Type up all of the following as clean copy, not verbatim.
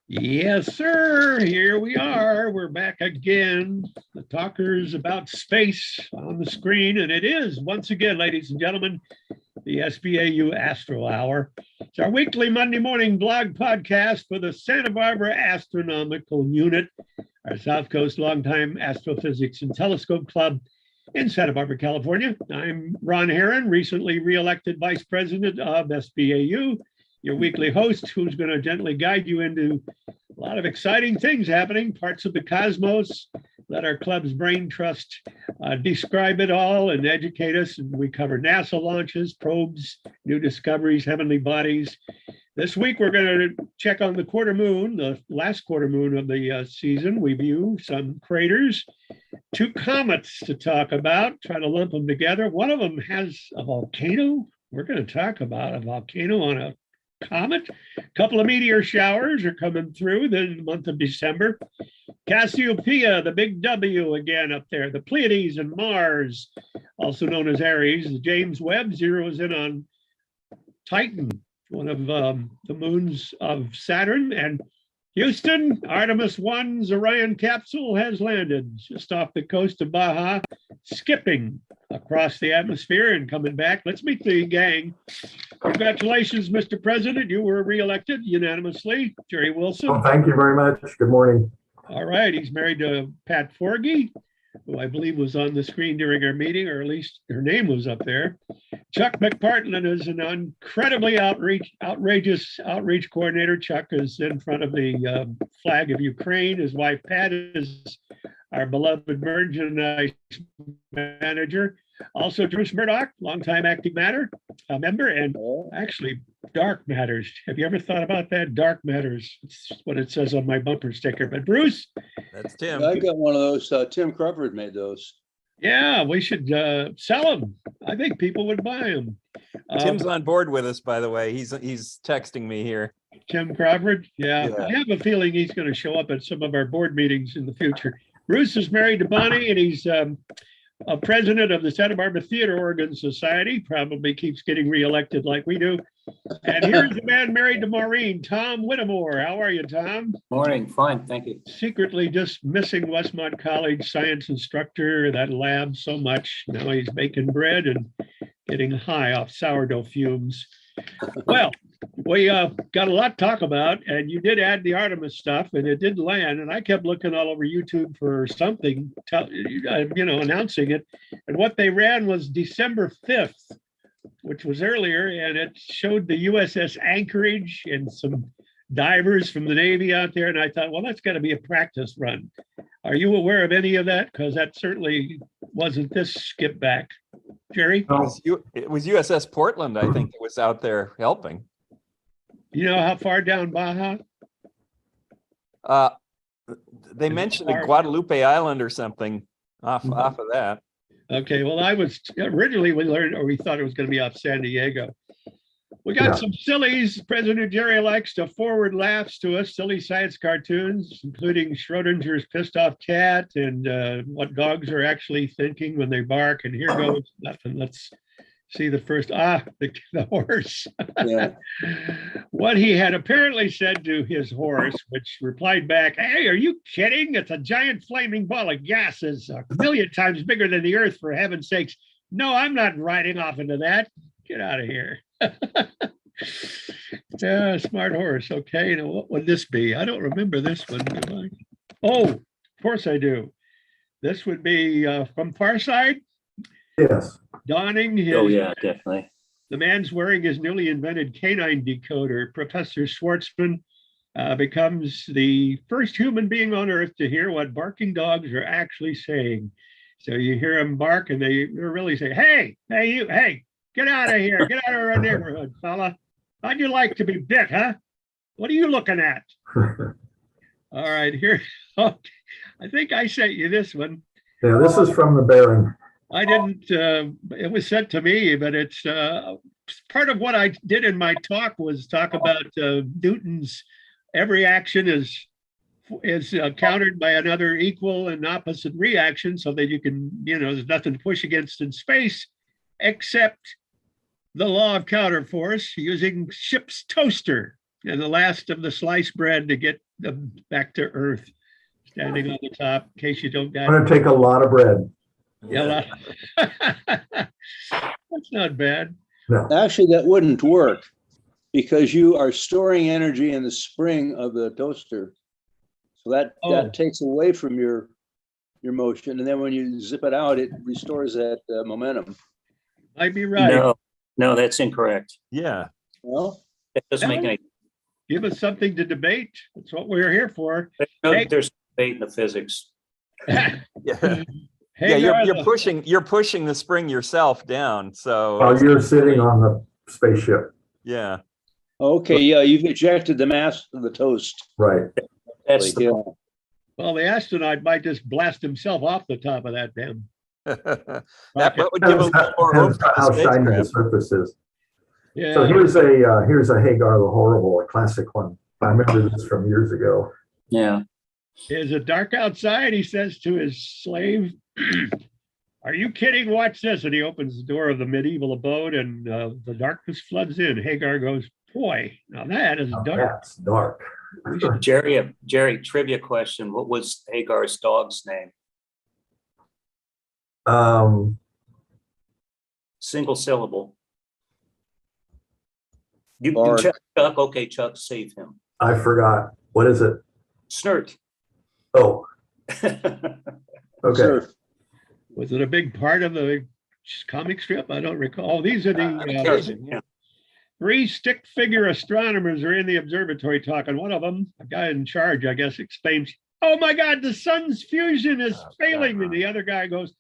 Yes, sir. Here we are. We're back again. The talkers about space on the screen. And it is, once again, ladies and gentlemen, the SBAU Astro Hour. It's our weekly Monday morning blog podcast for the Santa Barbara Astronomical Unit, our South Coast Longtime Astrophysics and Telescope Club in Santa Barbara, California. I'm Ron Herron, recently re-elected Vice President of SBAU, your weekly host, who's going to gently guide you into a lot of exciting things happening, parts of the cosmos. Let our club's brain trust describe it all and educate us. And we cover NASA launches, probes, new discoveries, heavenly bodies. This week, we're going to check on the quarter moon, the last quarter moon of the season. We view some craters, two comets to talk about, try to lump them together. One of them has a volcano. We're going to talk about a volcano on a comet. A couple of meteor showers are coming through the month of December. Cassiopeia, the big W again up there, the Pleiades and Mars, also known as Aries. The James Webb zeroes in on Titan, one of the moons of Saturn. And Houston, Artemis 1's Orion capsule has landed just off the coast of Baja, skipping across the atmosphere and coming back. Let's meet the gang. Congratulations, Mr. President. You were reelected unanimously. Jerry Wilson. Oh, thank you very much. Good morning. All right. He's married to Pat Forgy, who I believe was on the screen during our meeting, or at least her name was up there. Chuck McPartland is an incredibly outrageous outreach coordinator. Chuck is in front of the flag of Ukraine. His wife, Pat, is our beloved Virgin manager. Also, Bruce Murdoch, longtime Active Matter member, and actually Dark Matters. Have you ever thought about that? Dark Matters. It's what it says on my bumper sticker. But Bruce, that's Tim. I got one of those. Tim Crawford made those. Yeah, we should sell them. I think people would buy them. Tim's on board with us, by the way. He's texting me here. Tim Crawford. Yeah, I have a feeling he's going to show up at some of our board meetings in the future. Bruce is married to Bonnie, and he's a president of the Santa Barbara Theater Organ Society. Probably keeps getting reelected like we do. And here's a man married to Maureen, Tom Whittemore. How are you, Tom? Morning, fine, thank you. Secretly just missing Westmont College science instructor, that lab so much. Now he's baking bread and getting high off sourdough fumes. Well, we got a lot to talk about, and you did add the Artemis stuff, and it did land. And I kept looking all over YouTube for something, announcing it. And what they ran was December 5th, which was earlier, and it showed the USS Anchorage and some divers from the Navy out there. And I thought, well, that's got to be a practice run. Are you aware of any of that? Because that certainly wasn't this skip back. Jerry? It was USS Portland, I think, that was out there helping. You know how far down Baja? They mentioned the Guadalupe Island or something off of that. Okay, well, originally we thought it was going to be off San Diego. We got some sillies. President Jerry likes to forward laughs to us, silly science cartoons, including Schrodinger's pissed off cat and what dogs are actually thinking when they bark. And here goes nothing. Let's see the first, the horse. Yeah. What he had apparently said to his horse, which replied back, "Hey, are you kidding? It's a giant flaming ball of gases, a million times bigger than the Earth, for heaven's sakes. No, I'm not riding off into that. Get out of here." Yeah, smart horse. Okay, now what would this be? I don't remember this one. Do I? Oh, of course I do. This would be from Farside. Yes. Donning his. Oh yeah, definitely. The man's wearing his newly invented canine decoder. Professor Schwartzman becomes the first human being on Earth to hear what barking dogs are actually saying. So you hear them bark, and they're really saying, "Hey, you, hey, get out of here. Get out of our neighborhood, fella. How'd you like to be bit, huh? What are you looking at?" All right, here. Oh, I think I sent you this one. Yeah, this is from the Baron. I didn't, it was sent to me, but it's part of what I did in my talk was talk about Newton's every action is countered by another equal and opposite reaction, so that you can, there's nothing to push against in space except the law of counterforce using ship's toaster. And the last of the sliced bread to get them back to Earth, standing on the top, in case you don't I'm got. gonna take a lot of bread. Yeah, that's not bad. No, Actually, that wouldn't work because you are storing energy in the spring of the toaster. So that Oh. takes away from your motion. And then when you zip it out, it restores that momentum. Might be right. No, that's incorrect. Yeah. Well, That doesn't make any, Give us something to debate. That's what we're here for. Hey. there's debate in the physics. Yeah. Hey, Yeah, Garth, you're pushing the spring yourself down. So while you're sitting on the spaceship, yeah. okay, yeah, you've ejected the mass of the toast. right? That's the, Yeah. well, the astronaut might just blast himself off the top of that damn. That rocket. would give a little more oomph Depends to the how shiny the spacecraft. surface is. Yeah. So here's a Hagar the Horrible, a classic one. I remember this from years ago. yeah. Is it dark outside? He says to his slave, are you kidding? Watch this. And he opens the door of the medieval abode and the darkness floods in. Hagar goes, boy, now that is Now dark. that's dark. Jerry, trivia question. What was Hagar's dog's name? Single syllable. You Bark. Chuck, okay, Chuck, save him. I forgot. What is it? Snert. Oh, okay. Surf. Was it a big part of the comic strip? I don't recall. These are the Yeah. three stick figure astronomers are in the observatory talking. One of them, a guy in charge, I guess, exclaims, oh my God, the sun's fusion is failing. And the other guy goes,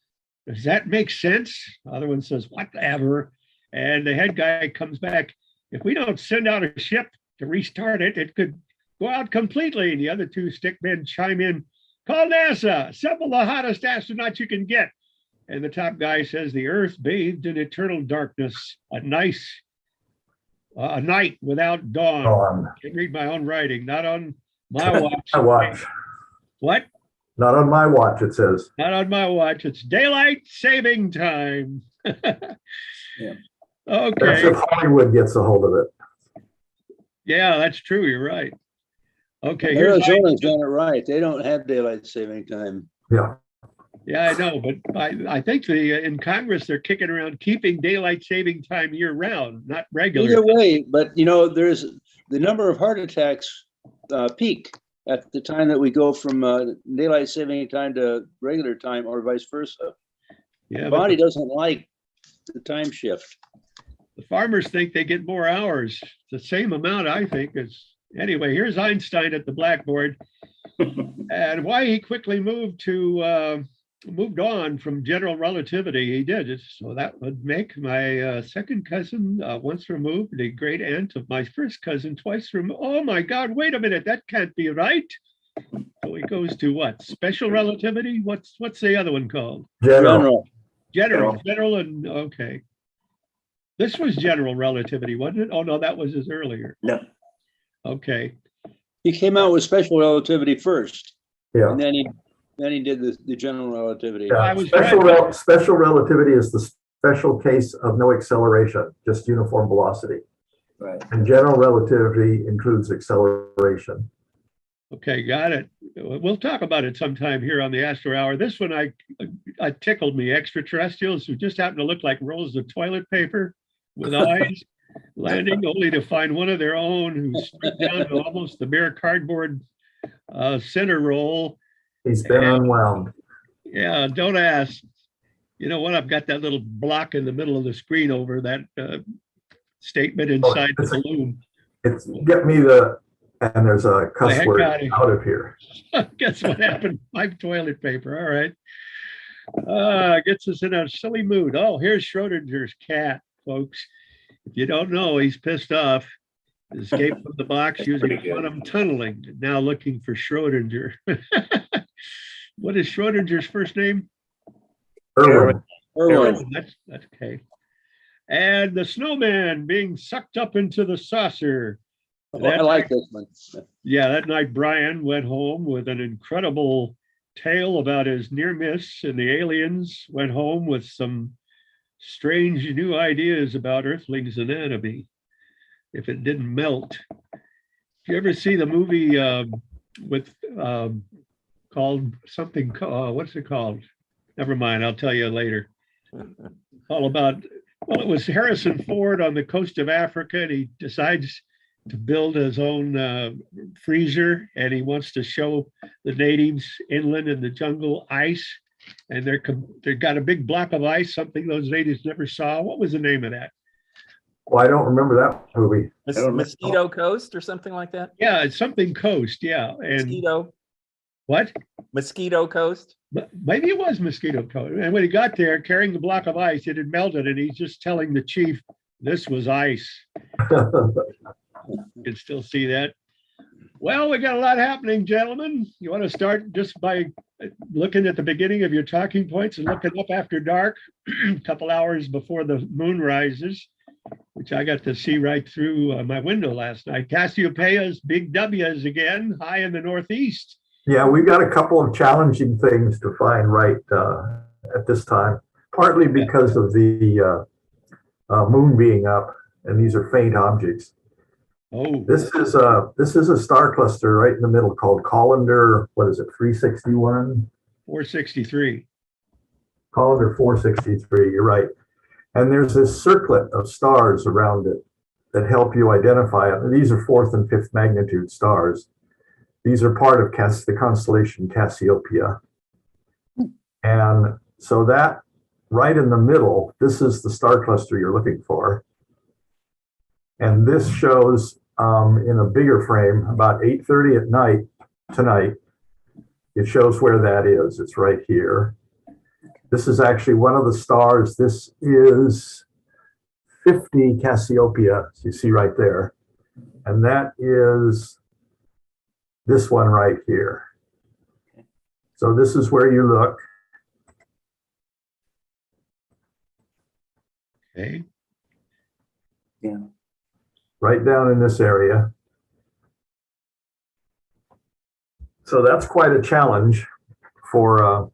does that make sense? The other one says, whatever. And the head guy comes back, if we don't send out a ship to restart it, it could go out completely. And the other two stick men chime in, call NASA, assemble the hottest astronauts you can get. And the top guy says, the Earth bathed in eternal darkness, a night without dawn. On I can read my own writing, not on my watch. my watch. What? Not on my watch, it says. Not on my watch. It's daylight saving time. Yeah. That's Okay. if Hollywood gets a hold of it. Yeah, that's true. You're right. Okay. Here's Arizona's done it right. They don't have daylight saving time. Yeah. yeah, I know, but I think in Congress they're kicking around keeping daylight saving time year round, not regular. Either way, but there's the number of heart attacks peak at the time that we go from daylight saving time to regular time or vice versa. Yeah, The but body doesn't like the time shift. the farmers think they get more hours. It's the same amount, I think. Anyway, here's Einstein at the blackboard and why he quickly moved on from general relativity. He did it. So that would make my second cousin once removed, the great aunt of my first cousin twice removed. Oh my God, wait a minute, that can't be right. So he goes to what? Special relativity? What's the other one called? General. General and okay. This was general relativity, wasn't it? Oh no, that was his earlier. No. Okay. He came out with special relativity first, Yeah. and then he did the general relativity. I Yeah. was Special relativity is the special case of no acceleration, just uniform velocity. Right. And general relativity includes acceleration. Okay, got it. We'll talk about it sometime here on the Astro Hour. This one I tickled me. Extraterrestrials who just happen to look like rolls of toilet paper with eyes landing, only to find one of their own who's stripped down to almost the bare cardboard center roll. He's been unwound. Yeah, don't ask. You know what? I've got that little block in the middle of the screen over that statement inside the balloon. It's get me and there's a cuss heck word outta here. out of here. Guess what happened? My toilet paper. All right. Gets us in a silly mood. Oh, here's Schrodinger's cat, folks. If you don't know, he's pissed off. Escaped from the box using quantum tunneling. Now looking for Schrodinger. What is Schrodinger's first name? Irwin. Irwin. That's okay. And the snowman being sucked up into the saucer. Oh, I like this one. Yeah, that night Brian went home with an incredible tale about his near miss, and the aliens went home with some strange new ideas about Earthlings' anatomy. If it didn't melt. you ever see the movie with called something? What's it called? Never mind. I'll tell you later. All about. Well, it was Harrison Ford on the coast of Africa, and he decides to build his own freezer, and he wants to show the natives inland in the jungle ice, and they've got a big block of ice, something those natives never saw. What was the name of that? Well, I don't remember that movie. Mosquito Coast or something like that? Yeah, it's something coast. Yeah, and Mosquito. what? Mosquito Coast. Maybe it was Mosquito Coast. And when he got there, carrying the block of ice, it had melted, and he's just telling the chief, "This was ice." You can still see that. Well, we got a lot happening, gentlemen. You want to start just by looking at the beginning of your talking points and looking up after dark, a couple hours before the moon rises, which I got to see right through my window last night. Cassiopeia's big W's again, high in the northeast. Yeah, we've got a couple of challenging things to find right at this time, partly because of the moon being up, and these are faint objects. Oh, This is a star cluster right in the middle called Colander. What is it? 361. 463. Colander 463. You're right. And there's this circlet of stars around it that help you identify it. And these are fourth and fifth magnitude stars. These are part of the constellation Cassiopeia. And so that right in the middle, this is the star cluster you're looking for. And this shows in a bigger frame about 8:30 at night tonight. It shows where that is. It's right here. This is actually one of the stars. This is 50 Cassiopeia, as you see right there. And that is this one right here. So this is where you look. Okay. Yeah. Right down in this area. So that's quite a challenge for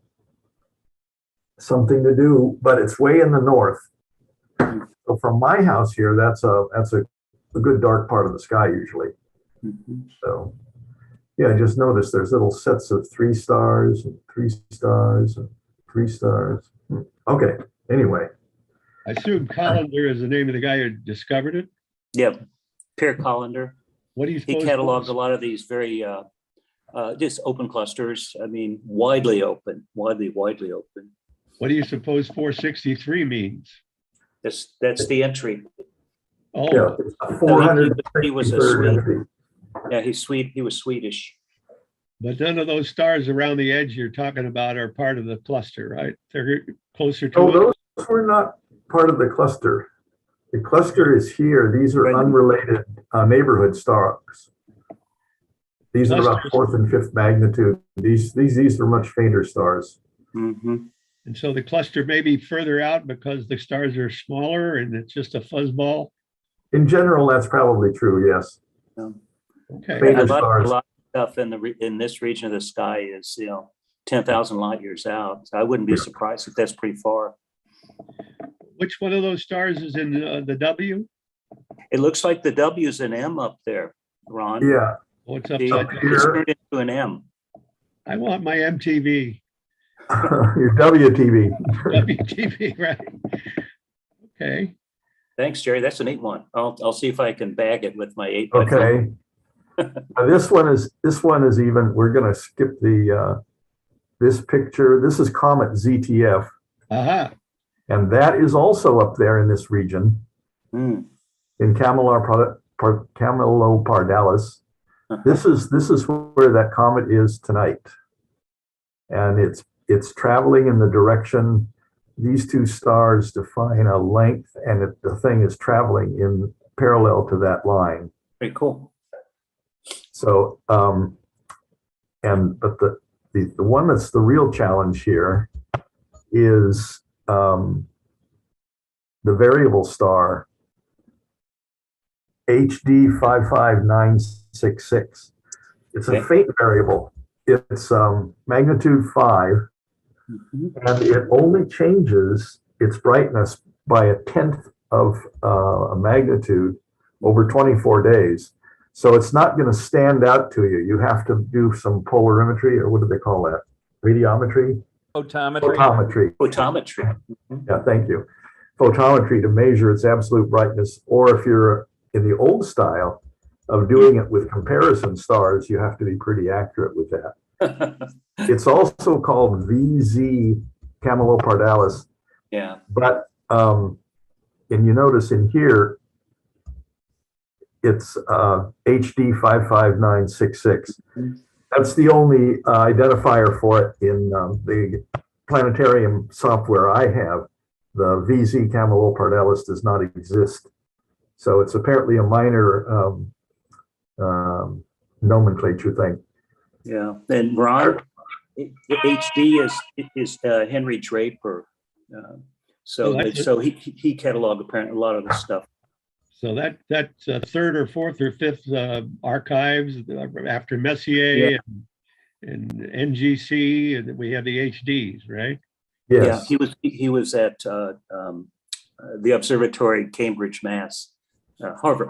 something to do, but it's way in the north. So from my house here, that's a good dark part of the sky usually. So yeah, just notice there's little sets of 3 stars and 3 stars and 3 stars. Okay, anyway. I assume Colander is the name of the guy who discovered it. Yep. Pierre Colander. What do you He suppose? cataloged a lot of these very just open clusters. I mean, widely open. What do you suppose 463 means? That's the entry. Oh, Yeah, it's a 400. He was a Swede. Yeah, he's sweet. He was Swedish. but none of those stars around the edge you're talking about are part of the cluster, right? They're closer to Oh, it. those were not part of the cluster. The cluster is here. These are unrelated neighborhood stars. These are about fourth and fifth magnitude. These are much fainter stars. Mm-hmm. And so the cluster may be further out because the stars are smaller and it's just a fuzzball. In general, that's probably true. Yes. Okay. Fainter A stars. lot of stuff in this region of the sky is 10,000 light years out. So I wouldn't be surprised if that's pretty far. Which one of those stars is in the W? It looks like the W's an M up there, Ron. Yeah. What's up? It's turned into an M. I want my MTV. Your WTV. WTV, right? Okay. Thanks, Jerry. That's a neat one. I'll see if I can bag it with my 8x. Okay. This one is even. We're going to skip the this picture. This is Comet ZTF. Uh-huh. And that is also up there in this region, in Camelopardalis. This is where that comet is tonight, and it's traveling in the direction. These two stars define a length, and the thing is traveling in parallel to that line. Very cool. So, but the one that's the real challenge here is the variable star HD 55966. It's a faint variable. It's magnitude 5, and it only changes its brightness by 1/10 of a magnitude over 24 days. So it's not going to stand out to you. You have to do some polarimetry, or what do they call that? Radiometry? Photometry. Photometry. Photometry. Yeah, thank you. Photometry to measure its absolute brightness, or if you're in the old style of doing it with comparison stars, you have to be pretty accurate with that. It's also called VZ Camelopardalis, Yeah. but and you notice in here it's HD 55966. That's the only identifier for it in the planetarium software I have. The VZ Camelopardalis does not exist. So it's apparently a minor nomenclature thing. Yeah. And Ron, HD is Henry Draper. So he cataloged apparently a lot of the stuff. So that's third or fourth or fifth archives after Messier and NGC, and we have the HDs, right? Yes. Yeah, he was at the observatory, Cambridge, Mass, Harvard.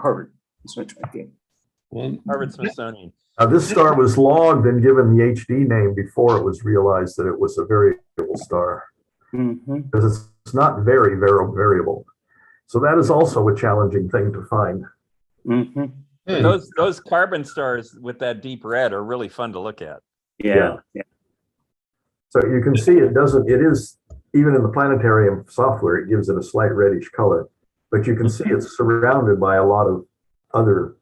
Well, Harvard Smithsonian. This star was logged and given the HD name before it was realized that it was a variable star, because it's not very variable. So that is also a challenging thing to find. Those carbon stars with that deep red are really fun to look at. Yeah. So you can see it is, even in the planetarium software, it gives it a slight reddish color, but you can see it's surrounded by a lot of other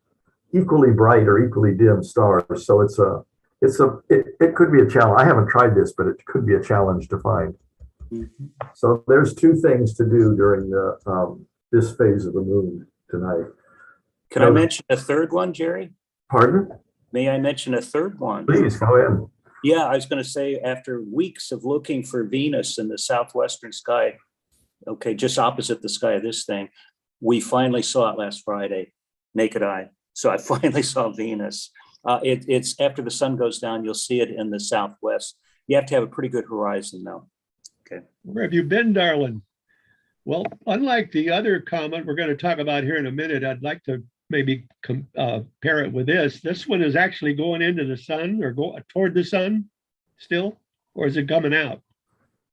equally bright or equally dim stars. So it could be a challenge. I haven't tried this, but it could be a challenge to find. So there's two things to do during the this phase of the moon tonight. Can I mention a third one, Jerry? Pardon? May I mention a third one? Please go ahead. Yeah, I was going to say, after weeks of looking for Venus in the southwestern sky, okay, just opposite the sky of this thing, we finally saw it last Friday, naked eye. So I finally saw Venus. It's after the sun goes down, you'll see it in the southwest. You have to have a pretty good horizon though. Okay. Where have you been, darling? Well, unlike the other comet we're going to talk about here in a minute, I'd like to maybe pair it with this. This one is actually going into the sun or go toward the sun still, or is it coming out?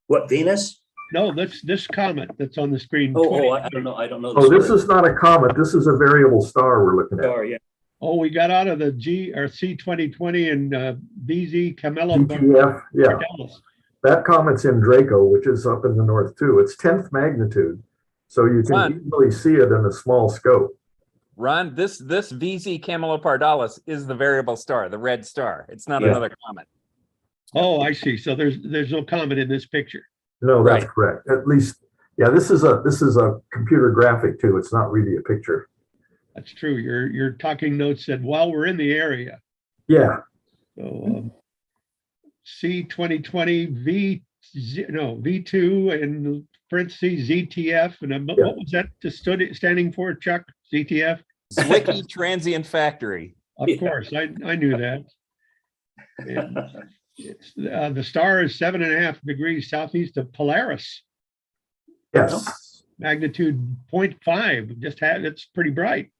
What, Venus? No, this comet that's on the screen. I don't know. I don't know. Oh, this is not a comet. This is a variable star we're looking at. Star, yeah. Oh, we got out of the C2020 and VZ GTF, yeah. That comet's in Draco, which is up in the north too. It's 10th magnitude, so you can easily see it in a small scope. Ron, this VZ Camelopardalis is the variable star, the red star. It's not another comet. Oh, I see. So there's no comet in this picture. No, that's correct. At least, yeah. This is a computer graphic too. It's not really a picture. That's true. Your talking notes said while we're in the area. Yeah. So C2020 V2 and parentheses ZTF, and what was that standing for, Chuck? ZTF? Zwicky Transient Factory. Of course, I knew that. And the star is 7.5 degrees southeast of Polaris. Yes. Magnitude 0.5. It's pretty bright.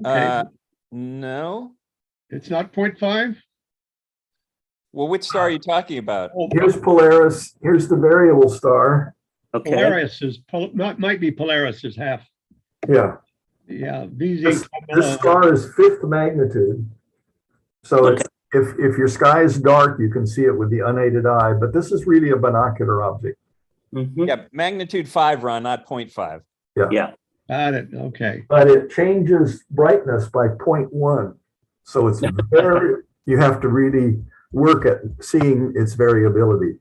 Okay. No. It's not 0.5? Well, which star are you talking about? Here's Polaris. Here's the variable star. Okay. Polaris might be Polaris is half. Yeah. Yeah. VZ. This star is 5th magnitude. So if your sky is dark, you can see it with the unaided eye, but this is really a binocular object. Yeah, magnitude 5, Ron, not 0.5. Yeah. Got it. Okay. But it changes brightness by 0.1. So it's you have to really work at seeing its variability.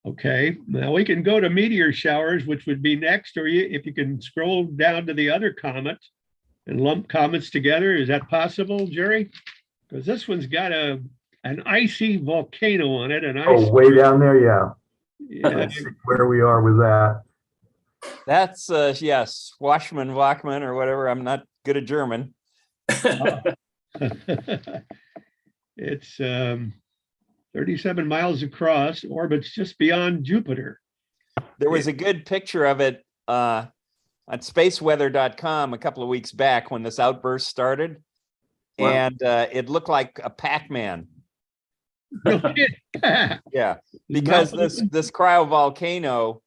Okay, now we can go to meteor showers, which would be next, or if you can scroll down to the other comet and lump comets together. Is that possible, Jerry? Because this one's got an icy volcano on it. Way down there, yeah. Yeah. Where we are with that. That's yes, Wachmann or whatever. I'm not good at German. It's 37 miles across, orbits just beyond Jupiter. There was a good picture of it. I on spaceweather.com a couple of weeks back when this outburst started. Wow. And it looked like a Pac-Man. No kidding. Yeah, because this cryovolcano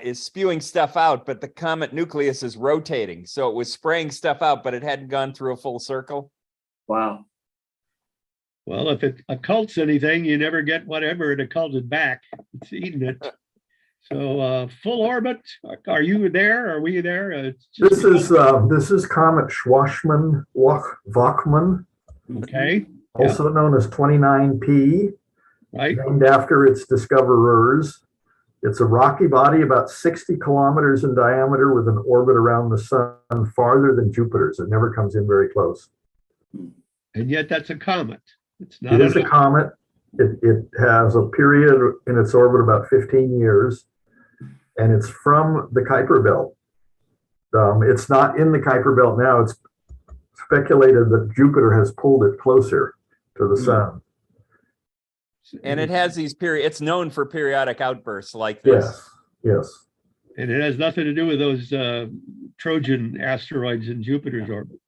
is spewing stuff out, but the comet nucleus is rotating. So it was spraying stuff out, but it hadn't gone through a full circle. Wow. Well, if it occults anything, you never get whatever it occulted back. It's eating it. So full orbit. Are you there? Are we there? It's just- This is Comet Schwarzman-Wachmann, okay. also known as 29P, Right. named after its discoverers. It's a rocky body about 60 kilometers in diameter with an orbit around the sun farther than Jupiter's. It never comes in very close. And yet that's a comet. It's It not is a comet. It has a period in its orbit about 15 years, and it's from the Kuiper Belt. It's not in the Kuiper Belt now. It's speculated that Jupiter has pulled it closer to the sun. And it has these it's known for periodic outbursts like this. Yes, yes. And it has nothing to do with those Trojan asteroids in Jupiter's orbit.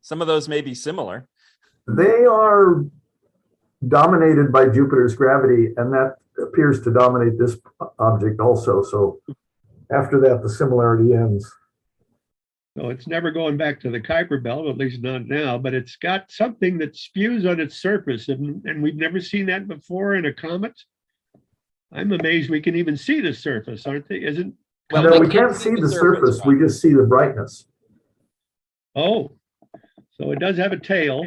Some of those may be similar. They are dominated by Jupiter's gravity, and that appears to dominate this object also. So after that, the similarity ends. So it's never going back to the Kuiper Belt, at least not now, but it's got something that spews on its surface, and we've never seen that before in a comet. I'm amazed we can even see the surface, aren't they? Isn't Well, No, they we can't see the surface. We just see the brightness. Oh, so it does have a tail,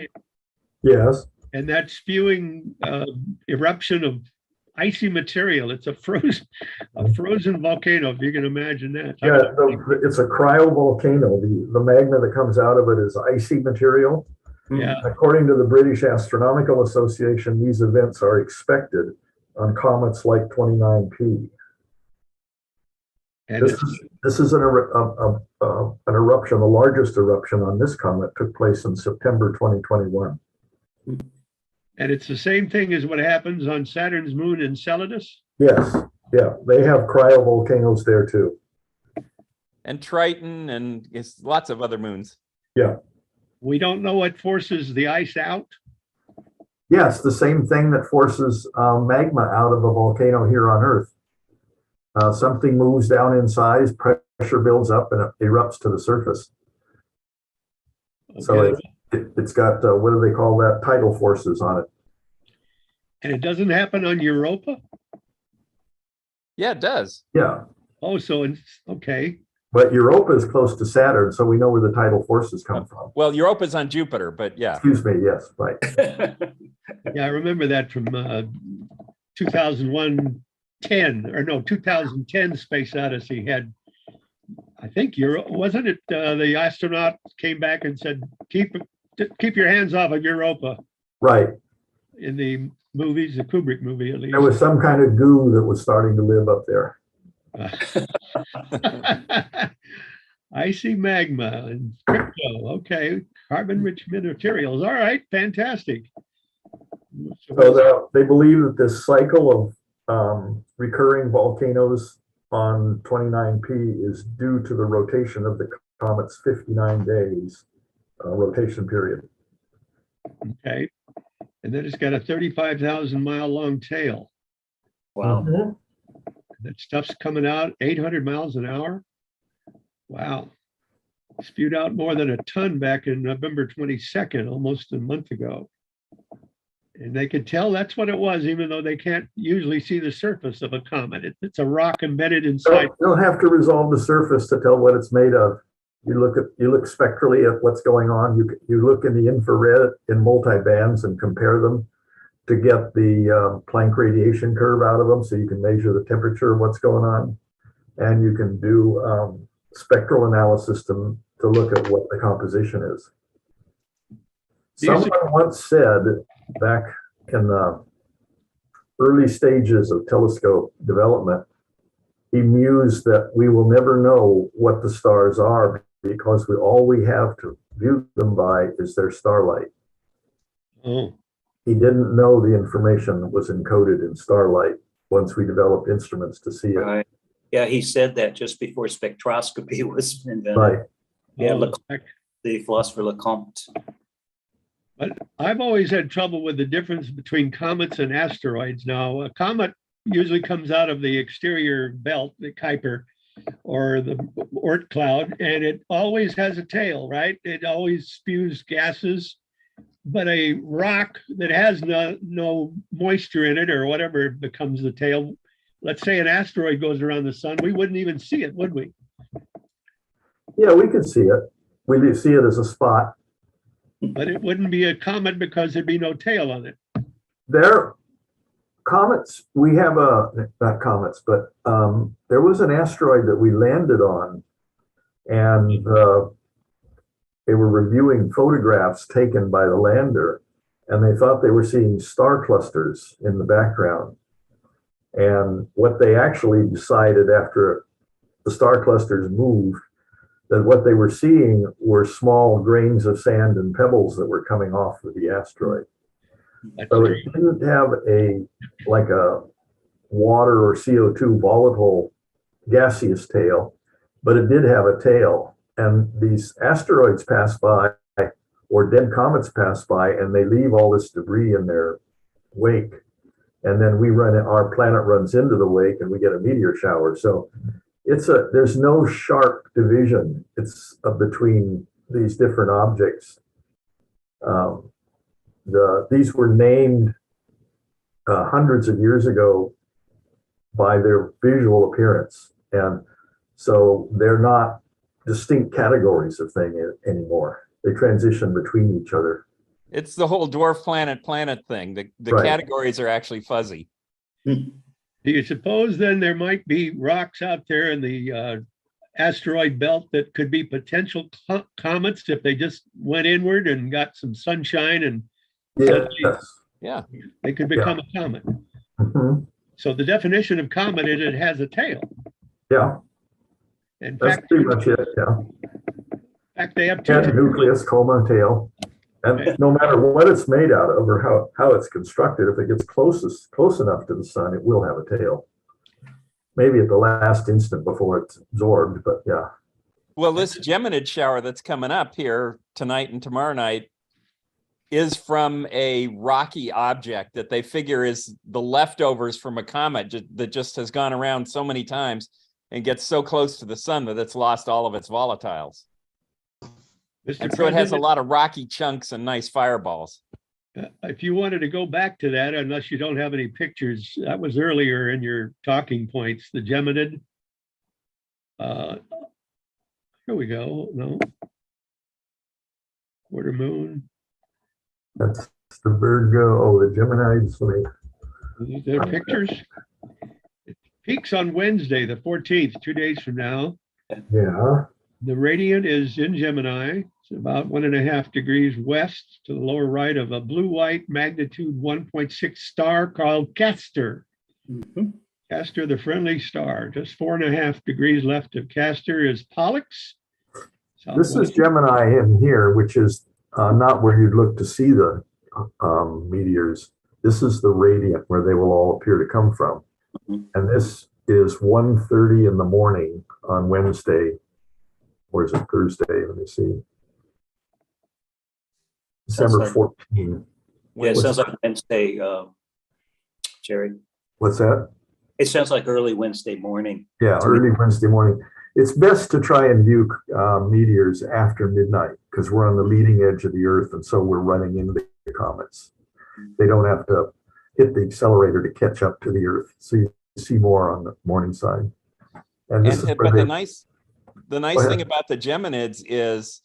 Yes. and that spewing eruption of icy material. It's a frozen volcano, if you can imagine that. Yeah, it's a cryovolcano. The magma that comes out of it is icy material. Yeah. According to the British Astronomical Association, these events are expected on comets like 29P. And This is an eruption. The largest eruption on this comet took place in September 2021. and it's the same thing as what happens on Saturn's moon Enceladus. Yes, yeah, they have cryovolcanoes there too. And Triton and lots of other moons. Yeah. We don't know what forces the ice out. Yes, the same thing that forces magma out of a volcano here on Earth. Something moves down in size, pressure builds up, and it erupts to the surface. So Okay. it's got, what do they call that? Tidal forces on it. And it doesn't happen on Europa. Yeah, it does. Yeah, Oh, so it's okay. but Europa is close to Saturn, so we know where the tidal forces come from. Well, Europa's on Jupiter, but yeah. Excuse me, yes, right. Yeah, I remember that from 2010 Space Odyssey had, I think wasn't it the astronaut came back and said, keep your hands off of Europa Right. in the movies, the Kubrick movie at least. There was some kind of goo that was starting to live up there. Icy magma and crypto. Okay, carbon-rich materials. All right, fantastic. So they believe that this cycle of recurring volcanoes on 29P is due to the rotation of the comet's 59 days rotation period. Okay, and then it's got a 35,000-mile long tail. Wow. Mhm. That stuff's coming out 800 miles an hour. Wow. Spewed out more than a ton back in November 22nd, almost a month ago. And they could tell that's what it was, even though they can't usually see the surface of a comet. It's a rock embedded inside. They'll have to resolve the surface to tell what it's made of. You look spectrally at what's going on. You look in the infrared in multi-bands and compare them to get the Planck radiation curve out of them, so you can measure the temperature of what's going on, and you can do spectral analysis to look at what the composition is. Someone once said back in the early stages of telescope development, he mused that we will never know what the stars are because all we have to view them by is their starlight. Oh, He didn't know the information that was encoded in starlight once we developed instruments to see it. Right. Yeah, he said that just before spectroscopy was invented. Right. Yeah, Oh, the philosopher Lecomte. but I've always had trouble with the difference between comets and asteroids. Now, a comet usually comes out of the exterior belt, the Kuiper, or the Oort cloud, and it always has a tail, right? It always spews gases. But a rock that has no moisture in it or whatever becomes the tail. Let's say an asteroid goes around the sun, we wouldn't even see it, would we? Yeah, we could see it. We do see it as a spot. But it wouldn't be a comet because there'd be no tail on it. There, comets, we have not comets, but there was an asteroid that we landed on, and they were reviewing photographs taken by the lander, and they thought they were seeing star clusters in the background. And what they actually decided after the star clusters moved, that what they were seeing were small grains of sand and pebbles that were coming off of the asteroid. That's So true. it didn't have like a water or CO2 volatile gaseous tail, but it did have a tail. And these asteroids pass by, or dead comets pass by, and they leave all this debris in their wake. And then our planet runs into the wake, and we get a meteor shower. So there's no sharp division. It's between these different objects. These were named hundreds of years ago by their visual appearance, and so they're not distinct categories of thing anymore. They transition between each other. It's the whole dwarf planet thing. The Right. categories are actually fuzzy. Do you suppose then there might be rocks out there in the asteroid belt that could be potential comets if they just went inward and got some sunshine and Yes. Yeah. they could become a comet? Mhm. So the definition of comet is it has a tail. Yeah, In that's fact, pretty much it. Yeah. they have two And tails. nucleus, coma, tail. And no matter what it's made out of or how it's constructed, if it gets close enough to the sun, it will have a tail. Maybe at the last instant before it's absorbed, but yeah. Well, this Geminid shower that's coming up here tonight and tomorrow night is from a rocky object that they figure is the leftovers from a comet that just has gone around so many times and gets so close to the sun that it's lost all of its volatiles. Mr. And so it has a President, lot of rocky chunks and nice fireballs. if you wanted to go back to that, unless you don't have any pictures, that was earlier in your talking points, the Geminid. Here we go. No. Quarter moon. That's the Virgo. Oh, the Gemini's. These are pictures. It peaks on Wednesday, the 14th, 2 days from now. Yeah. The radiant is in Gemini. It's about 1.5 degrees west to the lower right of a blue-white magnitude 1.6 star called Castor. Mhm. Castor, the friendly star. Just 4.5 degrees left of Castor is Pollux. This is Southwest. Gemini in here, which is not where you'd look to see the meteors. This is the radiant where they will all appear to come from. Mhm. And this is 1:30 in the morning on Wednesday. Or is it Thursday? Let me see. December like- 14. Yeah, it What's sounds that? like Wednesday, Jerry. What's that? It sounds like early Wednesday morning. Yeah, early Wednesday morning. It's best to try and view meteors after midnight because we're on the leading edge of the Earth, and so we're running into the comets. They don't have to hit the accelerator to catch up to the Earth, so you see more on the morning side. And this is where But they, the nice thing about the Geminids is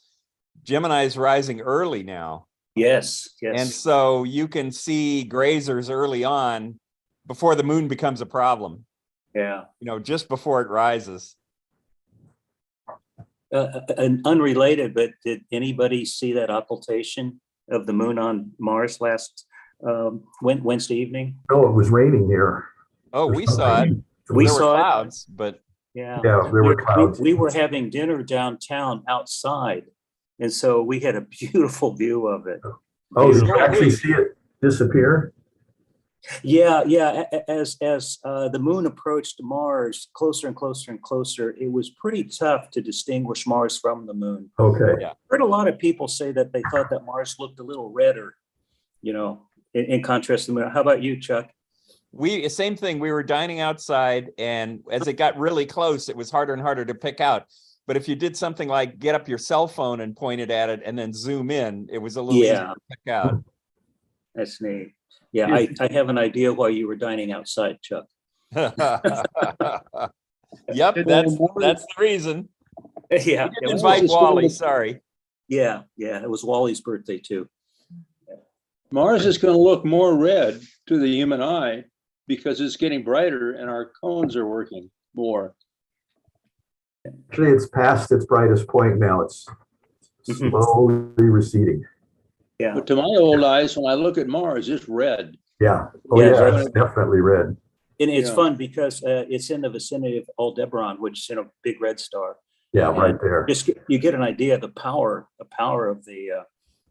Gemini is rising early now. Yes, And yes. so you can see grazers early on before the moon becomes a problem, Yeah. just before it rises. And unrelated, but did anybody see that occultation of the moon on Mars last Wednesday evening? oh, it was raining here. Oh, we saw it. We There were saw it. clouds, but Yeah. Yeah, there were clouds. We were having dinner downtown outside. And so we had a beautiful view of it. Oh, did you Holy. actually see it disappear? Yeah, yeah. As the moon approached Mars closer and closer and closer, it was pretty tough to distinguish Mars from the moon. Okay. Yeah. Heard a lot of people say that they thought that Mars looked a little redder, in contrast to the moon. How about you, Chuck? Same thing. We were dining outside, and as it got really close, it was harder and harder to pick out. But if you did something like get up your cell phone and point it at it and then zoom in, it was a little easier to pick out. That's neat. Yeah, I have an idea why you were dining outside, Chuck. Yep, that's the reason. Yeah, Didn't invite Wally, sorry. Yeah, it was Wally's birthday too. Mars is going to look more red to the human eye because it's getting brighter and our cones are working more. Actually, it's past its brightest point now. It's slowly receding. Yeah. But to my old eyes, when I look at Mars, it's red. Yeah. Oh, Yeah, yeah, it's definitely red. And it's Yeah. fun because it's in the vicinity of Aldebaran, which is a big red star. Yeah, And right there. you get an idea of the power of the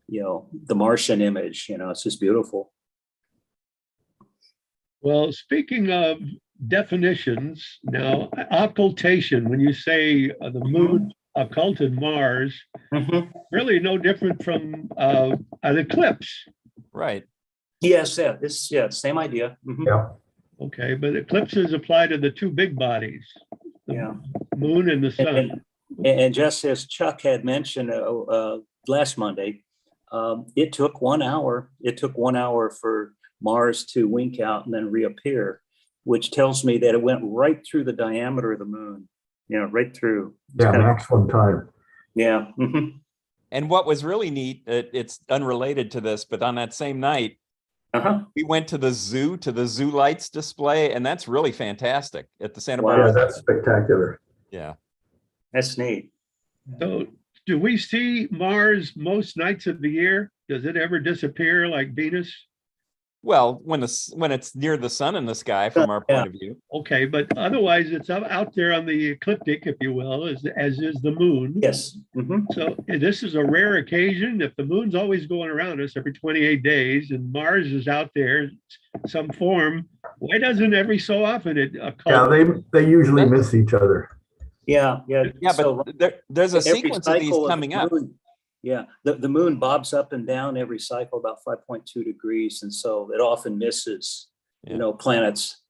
the Martian image. It's just beautiful. Well, speaking of definitions, now occultation, when you say the moon occulted Mars, really no different from an eclipse. Right. Yes, it's same idea. Yeah. Okay, but eclipses apply to the two big bodies, the Yeah. moon and the sun. And just as Chuck had mentioned last Monday, it took 1 hour. It took 1 hour for Mars to wink out and then reappear, which tells me that it went right through the diameter of the moon. Right through. Yeah, maximum time. Yeah. And what was really neat, it's unrelated to this, but on that same night, we went to the zoo lights display, and that's really fantastic at the Santa Barbara. Yeah, that's spectacular. Yeah. That's neat. So do we see Mars most nights of the year? Does it ever disappear like Venus? Well, when it's near the sun in the sky from our point of view. Okay, but otherwise it's out there on the ecliptic, if you will, as is the moon. Yes. So this is a rare occasion. If the moon's always going around us every 28 days and Mars is out there some form, why doesn't every so often it occult? Yeah, they usually miss each other. Yeah. Yeah, but there's a every sequence of these cycle coming up. moon- Yeah, the moon bobs up and down every cycle about 5.2 degrees, and so it often misses, planets.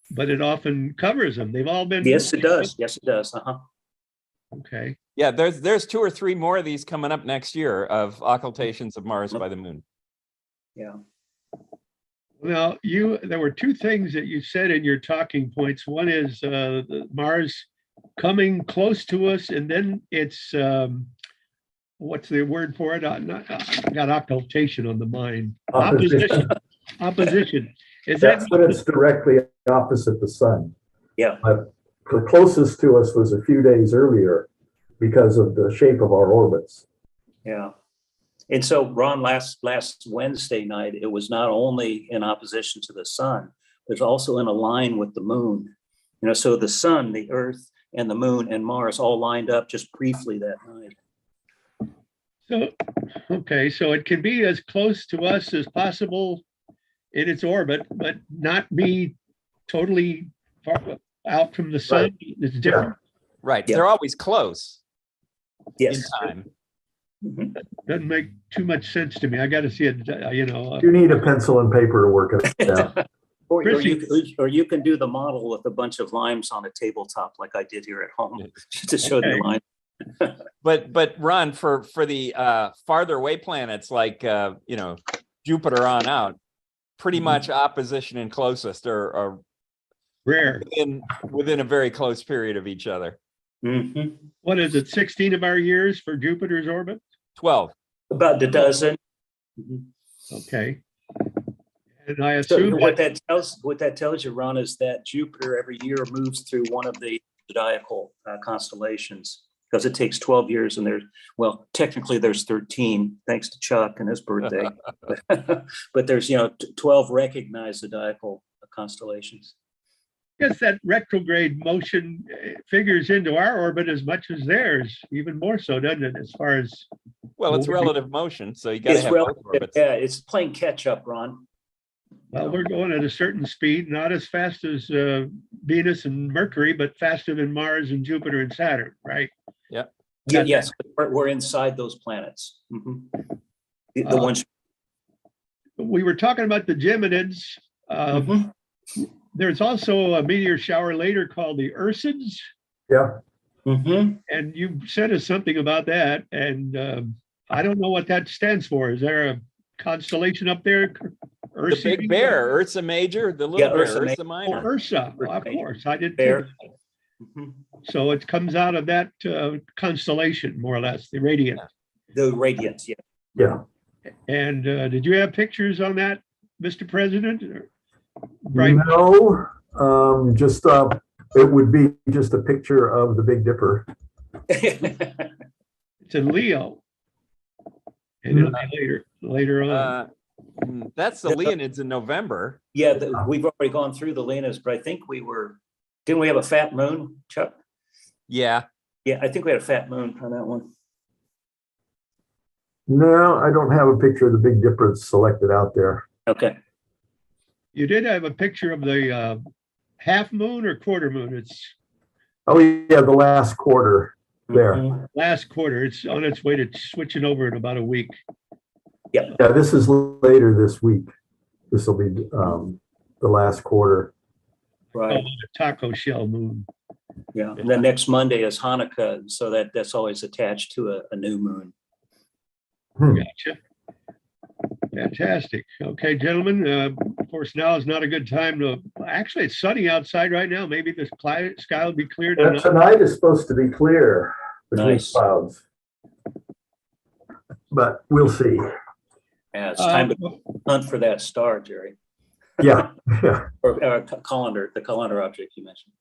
But it often covers them. They've all been. Yes, it does. Yes, it does. Okay. Yeah, there's 2 or 3 more of these coming up next year of occultations of Mars by the moon. Yeah. Well, there were 2 things that you said in your talking points. One is the Mars coming close to us, and then it's what's the word for it? I got occultation on the mind. Opposition. Opposition. That's when it's directly opposite the sun. Yeah. But the closest to us was a few days earlier because of the shape of our orbits. Yeah. And so, Ron, last Wednesday night, it was not only in opposition to the sun, but also in a line with the moon. So the sun, the Earth, and the moon and Mars all lined up just briefly that night. So, okay, so it can be as close to us as possible in its orbit, but not be totally far out from the sun. Right. It's different. Right. Yeah. They're always close Yes. in time. Doesn't make too much sense to me. I got to see it, You need a pencil and paper to work it out. Or you can do the model with a bunch of limes on a tabletop like I did here at home to show the line. But Ron, for the farther away planets like Jupiter on out, pretty much opposition and closest are rare. within a very close period of each other. What is it, 16 of our years for Jupiter's orbit? 12. About a dozen. Okay. And I So assume what that tells you, Ron, is that Jupiter every year moves through one of the zodiacal constellations, because it takes 12 years, and technically there's 13, thanks to Chuck and his birthday. But there's 12 recognized zodiacal constellations. I guess that retrograde motion figures into our orbit as much as theirs, even more so, doesn't it? As far as Well, it's relative motion, so you got to have both orbits. Yeah, it's playing catch up, Ron. Well, we're going at a certain speed, not as fast as Venus and Mercury, but faster than Mars and Jupiter and Saturn, right? Yeah, That- yes, we're inside those planets. Mhm. The ones. We were talking about the Geminids. Mhm. There's also a meteor shower later called the Ursids, Yeah, Mhm. and you sent us something about that. And I don't know what that stands for. Is there a constellation up there? The big bear, Ursa Major, the little Yeah, bear, Ursa Ursa Oh, Minor. Ursa. Well, of course, I did. Bear. Mhm. So it comes out of that constellation, more or less, the radiant. The radiance, yeah. yeah. And did you have pictures on that, Mr. President? Right. No, just it would be just a picture of the Big Dipper. It's in Leo. And it'll be later on. That's the Leonids in November. Yeah, we've already gone through the Lenas, but I think didn't we have a fat moon, Chuck? Yeah. Yeah, I think we had a fat moon on that one. No, I don't have a picture of the Big Dipper selected out there. Okay. You did have a picture of the half moon or quarter moon. It's Oh, yeah, the last quarter there. Mhm. last quarter. It's on its way to switching over in about a week. Yeah, this is later this week. This will be the last quarter. Right. Called the taco shell moon. Yeah. And then next Monday is Hanukkah, so that's always attached to a new moon. Gotcha. Fantastic. Okay, gentlemen, of course, now is not a good time to, actually, it's sunny outside right now. Maybe the sky will be clear Yeah, tonight. tonight is supposed to be clear between Nice. clouds. But we'll see. Yeah, it's time to hunt for that star, Jerry. Yeah, yeah. Or the colander object you mentioned.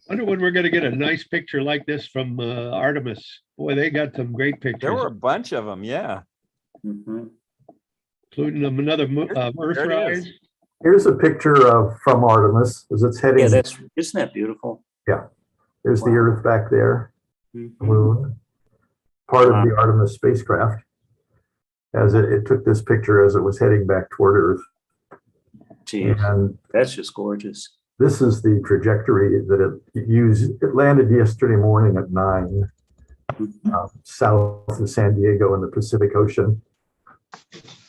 I wonder when we're going to get a nice picture like this from Artemis. Boy, they got some great pictures, There were a bunch of them. Yeah. Mhm. including another Earthrise. Here's a picture from Artemis as it's heading. Yeah, isn't that beautiful? There's the Wow. Earth back there, Mhm. moon, part of the Artemis spacecraft. As it took this picture as it was heading back toward Earth. Geez, And that's just gorgeous. this is the trajectory that it used. It landed yesterday morning at 9 south of San Diego in the Pacific Ocean.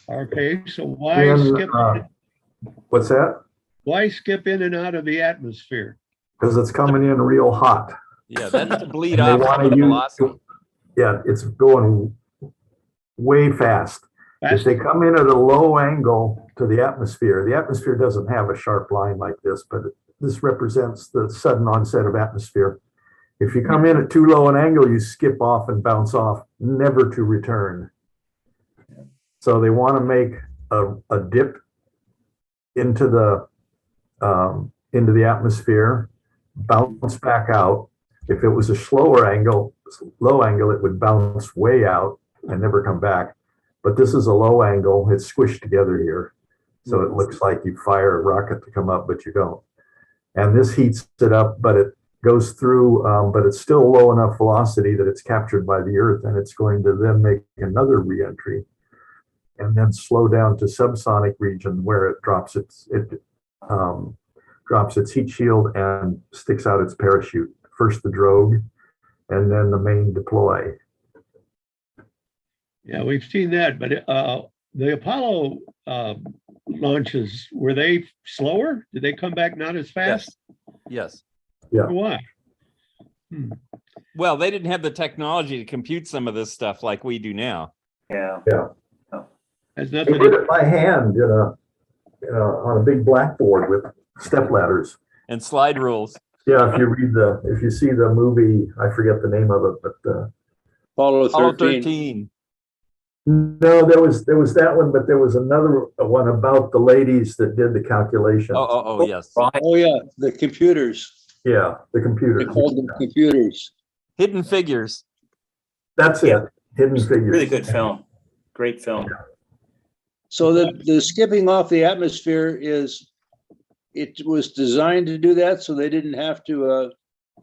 Okay, so why And, skip? what's that? Why skip in and out of the atmosphere? Because it's coming in real hot. Yeah, that's to bleed And they off some wanna of the use- velocity. Yeah, it's going way fast. If they come in at a low angle to the atmosphere doesn't have a sharp line like this, but this represents the sudden onset of atmosphere. If you come in at too low an angle, you skip off and bounce off, never to return. So they want to make a dip into the atmosphere, bounce back out. If it was a low angle, it would bounce way out and never come back. But this is a low angle, it's squished together here. So it looks like you fire a rocket to come up, but you don't. And this heats it up, but it goes through, but it's still low enough velocity that it's captured by the Earth, and it's going to then make another reentry and then slow down to subsonic region where it drops its heat shield and sticks out its parachute. First the drogue, and then the main deploy. Yeah, we've seen that, but the Apollo launches, were they slower? Did they come back not as fast? Yes. Yeah. Why? Well, they didn't have the technology to compute some of this stuff like we do now. Yeah. Has They nothing did to it by hand, on a big blackboard with step ladders. And slide rules. Yeah, if you see the movie, I forget the name of it, but Apollo Apollo 13. 13. no, there was that one, but there was another one about the ladies that did the calculation. Oh, yes. Right. Oh, yeah, the computers. Yeah, the computer. They called them computers. Hidden Figures. That's Yeah. it. Hidden Figures. Really good film. Great film. So the skipping off the atmosphere it was designed to do that, so they didn't have to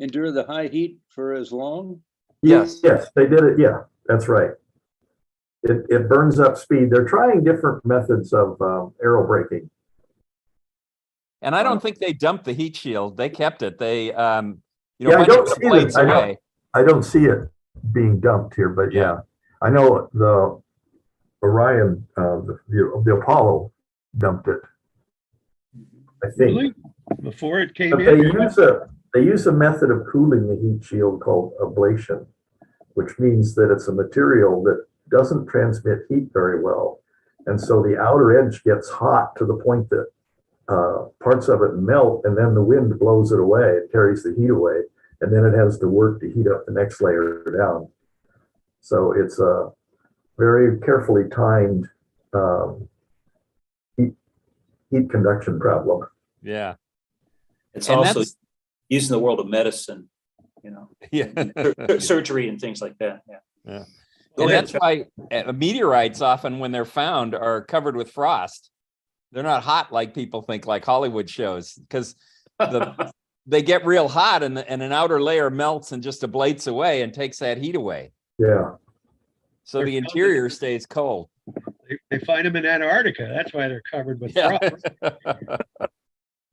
endure the high heat for as long? Yes. Yes, they did it. Yeah, that's right. it burns up speed. They're trying different methods of aero braking. And I don't think they dumped the heat shield. They kept it. They, you know, Yeah, I bunch don't of see the blades it. away. I don't see it being dumped here, but yeah, I know the Orion, the Apollo dumped it. I think. Really? Before it came But in? they use a method of cooling the heat shield called ablation, which means that it's a material that doesn't transmit heat very well. And so the outer edge gets hot to the point that parts of it melt, and then the wind blows it away. It carries the heat away, and then it has to work to heat up the next layer down. So it's a very carefully timed heat conduction problem. Yeah. It's And also that's- used in the world of medicine, you know, Yeah. surgery and things like that. Yeah. Yeah. Go And ahead, that's Chuck. why meteorites often, when they're found, are covered with frost. They're not hot like people think, like Hollywood shows, because they get real hot and an outer layer melts and just ablates away and takes that heat away. Yeah. So the interior stays cold. They find them in Antarctica. That's why they're covered with Yeah. frost.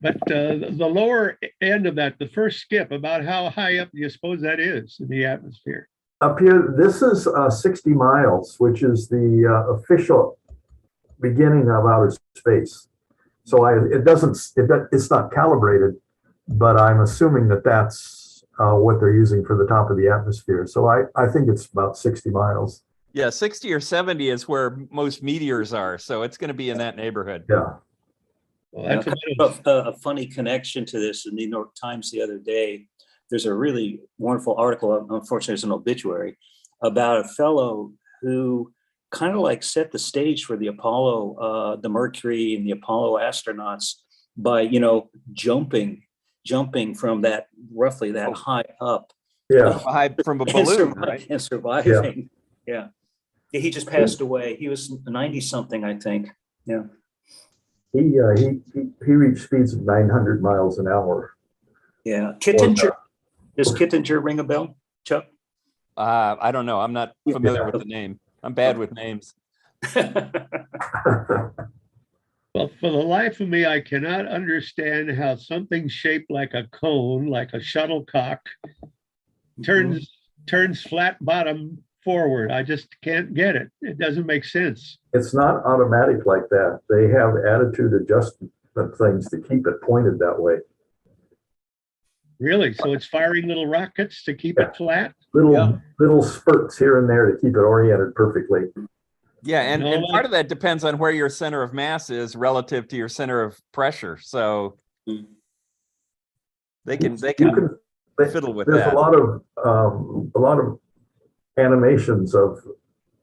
But the lower end of that, the first skip, about how high up do you suppose that is in the atmosphere? Up here, this is 60 miles, which is the official beginning of outer space. So it's not calibrated, but I'm assuming that that's what they're using for the top of the atmosphere. So I think it's about 60 miles. Yeah, 60 or 70 is where most meteors are. So it's going to be in that neighborhood. Yeah. Well, that's A funny connection to this in the New York Times the other day. There's a really wonderful article, unfortunately, it's an obituary, about a fellow who kind of like set the stage for the Apollo, the Mercury and the Apollo astronauts by, you know, jumping from that roughly that high up. Yeah. From a balloon, right? And surviving. Yeah. He just passed away. He was 90 something, I think. Yeah. He reached speeds of 900 miles an hour. Yeah. Kittinger. Does Kittinger ring a bell, Chuck? I don't know. I'm not familiar with the name. I'm bad with names. Well, for the life of me, I cannot understand how something shaped like a cone, like a shuttlecock, turns flat bottom forward. I just can't get it. It doesn't make sense. It's not automatic like that. They have attitude adjustment things to keep it pointed that way. Really? So it's firing little rockets to keep it flat? Little spurts here and there to keep it oriented perfectly. Yeah, and part of that depends on where your center of mass is relative to your center of pressure. So they can fiddle with there's that. a lot of animations of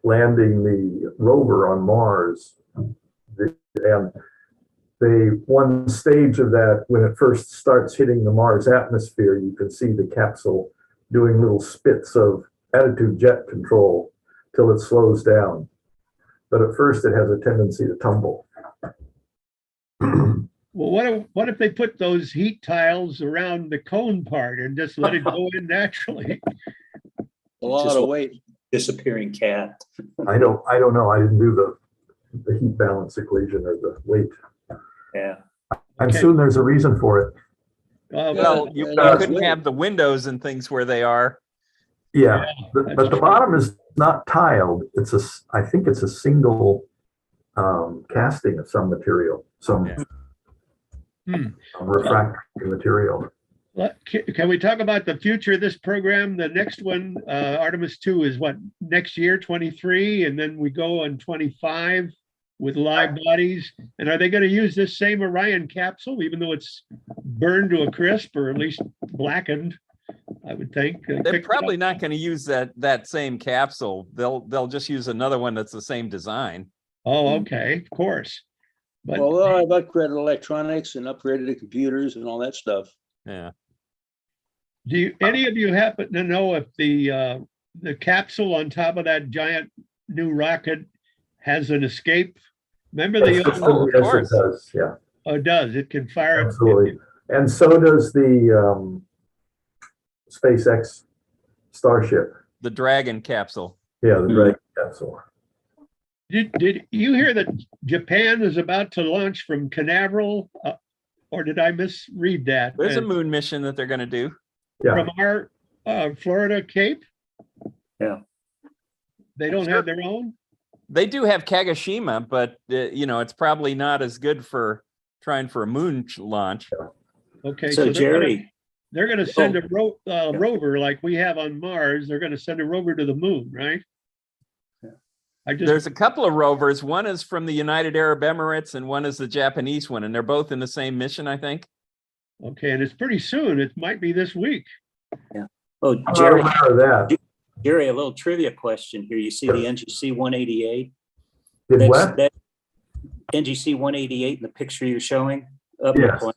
landing the rover on Mars, and one stage of that, when it first starts hitting the Mars atmosphere, you can see the capsule doing little spits of attitude jet control till it slows down. But at first it has a tendency to tumble. Well, what if they put those heat tiles around the cone part and just let it go in naturally? A lot of weight. Disappearing cat. I don't know. I didn't do the heat balance equation or the weight. Yeah. I'm assuming there's a reason for it. Well, you couldn't have the windows and things where they are. Yeah, but the bottom is not tiled. I think it's a single casting of some material, some refractory material. Can we talk about the future of this program? The next one, Artemis 2, is what, next year, 23, and then we go on 25 with live bodies. And are they going to use this same Orion capsule, even though it's burned to a crisp or at least blackened? I would think they're probably not going to use that same capsule. They'll just use another one that's the same design. Oh, okay, of course. But I've upgraded electronics and upgraded the computers and all that stuff. Yeah. Do any of you happen to know if the capsule on top of that giant new rocket has an escape? Remember the old? Yes, it does. Yeah. Oh, it does. It can fire. Absolutely. And so does the SpaceX Starship. The Dragon capsule. Yeah, the Dragon capsule. Did you hear that Japan is about to launch from Canaveral? Or did I misread that? There's a moon mission that they're going to do. Yeah, From our Florida Cape? Yeah. They don't have their own? They do have Kagoshima, but it's probably not as good for trying for a moon launch. Okay. So Jerry, They're gonna send a rover like we have on Mars. They're gonna send a rover to the moon, right? There's a couple of rovers. One is from the United Arab Emirates and one is the Japanese one, and they're both in the same mission, I think. Okay, and it's pretty soon. It might be this week. oh, I'm not Jerry, aware of that. Jerry, a little trivia question here. You see the NGC 188? Did what? That NGC 188 in the picture you're showing? Up Yes. I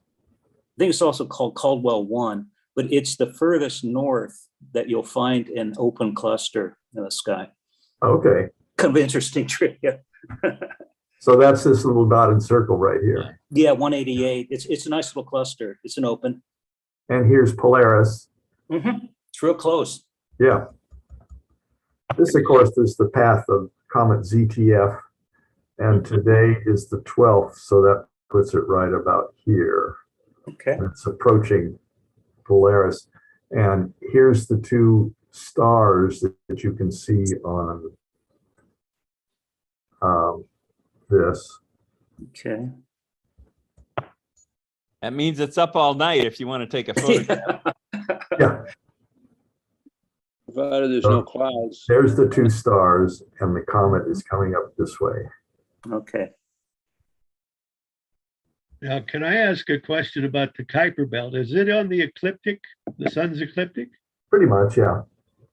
think it's also called Caldwell 1, but it's the furthest north that you'll find an open cluster in the sky. Okay, Kind of interesting trivia. so that's this little dotted circle right here. Yeah, 188. It's a nice little cluster. It's an open. And here's Polaris. It's real close. Yeah. This, of course, is the path of comet ZTF. And today is the 12th, so that puts it right about here. Okay. It's approaching Polaris. And here's the two stars that you can see on this. Okay. That means it's up all night if you want to take a photograph. Yeah, Provided there's no clouds. there's the two stars, and the comet is coming up this way. Okay. Now, can I ask a question about the Kuiper Belt? Is it on the ecliptic, the sun's ecliptic? Pretty much, yeah.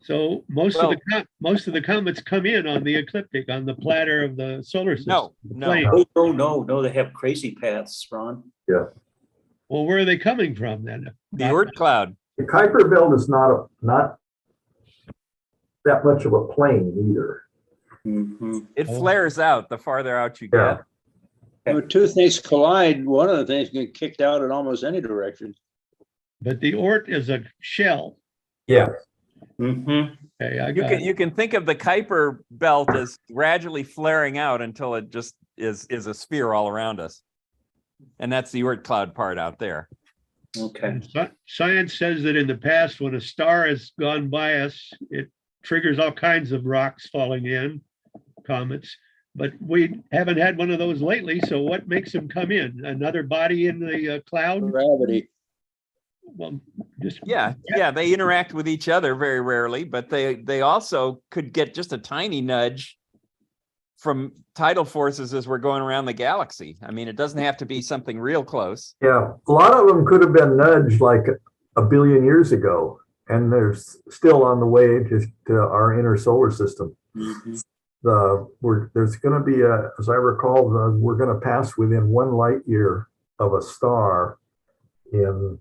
So most of the comets come in on the ecliptic, on the platter of the solar system. No, the no. plane. Oh, no, they have crazy paths, Ron. Well, where are they coming from then? The Oort cloud. The Kuiper Belt is not that much of a plane either. It flares out the farther out you Yeah. get. When two things collide, one of the things can get kicked out in almost any direction. But the Oort is a shell. Yeah. Okay, I got it. You can think of the Kuiper belt as gradually flaring out until it just is a sphere all around us. And that's the Oort cloud part out there. Okay. And science says that in the past, when a star has gone by us, it triggers all kinds of rocks falling in, comets. But we haven't had one of those lately. So what makes them come in? Another body in the cloud? Gravity. Well, just Yeah, they interact with each other very rarely, but they also could get just a tiny nudge from tidal forces as we're going around the galaxy. I mean, it doesn't have to be something real close. Yeah, a lot of them could have been nudged like a billion years ago, and they're still on the way to our inner solar system. There's going to be as I recall, we're going to pass within 1 light year of a star in